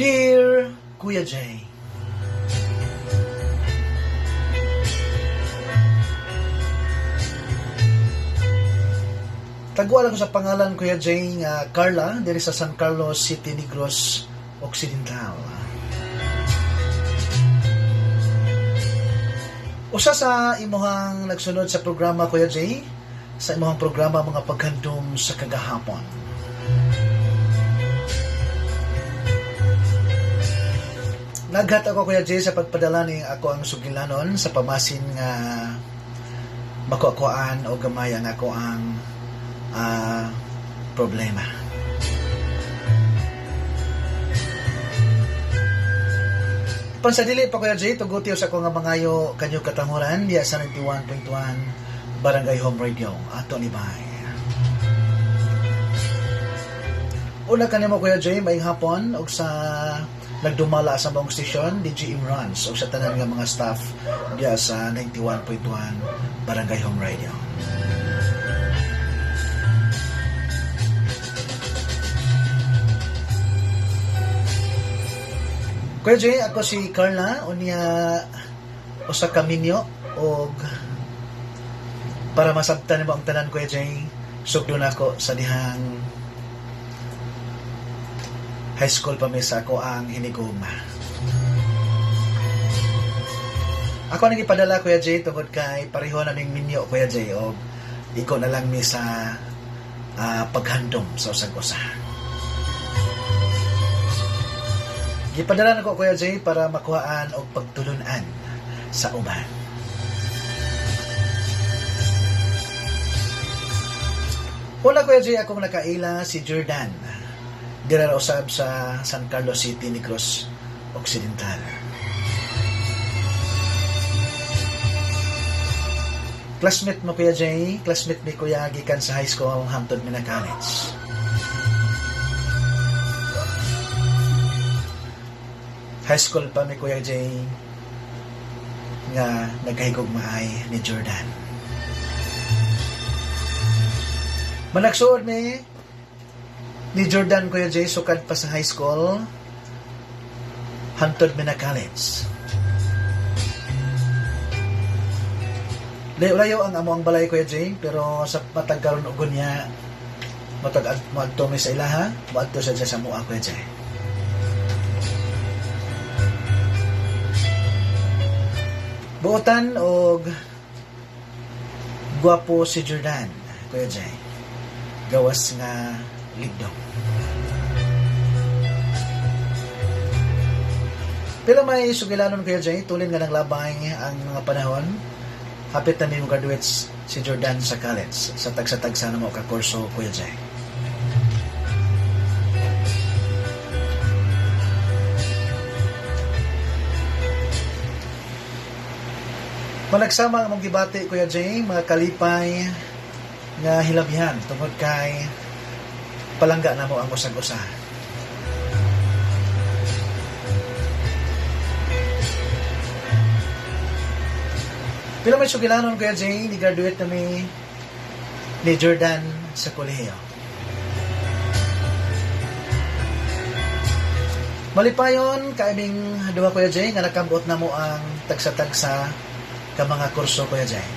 Dear Kuya Jay, tagwa lang ko sa pangalan Kuya Jay nga Carla diri sa San Carlos City, Negros Occidental. Usa sa imuhang nagsunod sa programa Kuya Jay, sa imuhang programa mga paghandom sa kagahapon. Naghat ako Kuya Jay sa pagpadala ni ako ang sugilanon sa pamasin nga makukuhaan o gamay ang ako ang problema. Pansadili pa Kuya Jay, tuguti sa ako nga mangayo kanyo katanguran diya sa 91.1 Barangay Home Radio ato ni Bay. Una kanimo Kuya Jay, maayong hapon og sa nagdumala sa mong station DJ Imrans o sa tanan nga mga staff diya sa 91.1 Barangay Home Radio. Kuya Jay, ako si Carla unya usa ka minyo og para masabtan mo ang tanan Kuya Jay, sugdo nako sa dihang high school pa may sa ako ang hinigugma. Ako nang ipadala Kuya Jay tungod kay pareho naming minyo Kuya Jay o iko na lang mi sa paghandom sa usag-usa. Gipadala na ko Kuya Jay para makuhaan og pagtulunan sa uban. Una Kuya Jay, akong nakaila si Jordan dira usab sa San Carlos City, Negros Occidental. Classmate mo Kuya Jay, classmate ni Kuya gikan sa high school hangtod mi na college. High school pa mi Kuya Jay nga nagkahigugmaay ni Jordan. Managsuod ni Jordan Kuya Jay sukad pa sa high school hangtod mi na college. Layo-layo ang amo ang balay Kuya Jay, pero sa matag karon og niya matag moadto mi sa ilaha, moadto sa mua Kuya Jay. Buotan og gwapo si Jordan Kuya Jay, gawas nga ligdong. Pero may sugilanon Kuya Jay, tulin nga ng labay ang mga panahon. Hapit na may graduates si Jordan sa college. Sa tagsa-tagsa na mo kakurso Kuya Jay. Managsama ang mong gibati Kuya Jay, mga kalipay nga hilabihan tungod kay palangga na mo ang usag-usa. Pero may sugilanon Kuya Jay, ni-graduate na ni Jordan sa kolehiyo. Malipayon, kaibing duha Kuya Jay, nga nakabot na mo ang tagsa-tagsa ka mga kurso Kuya Jay.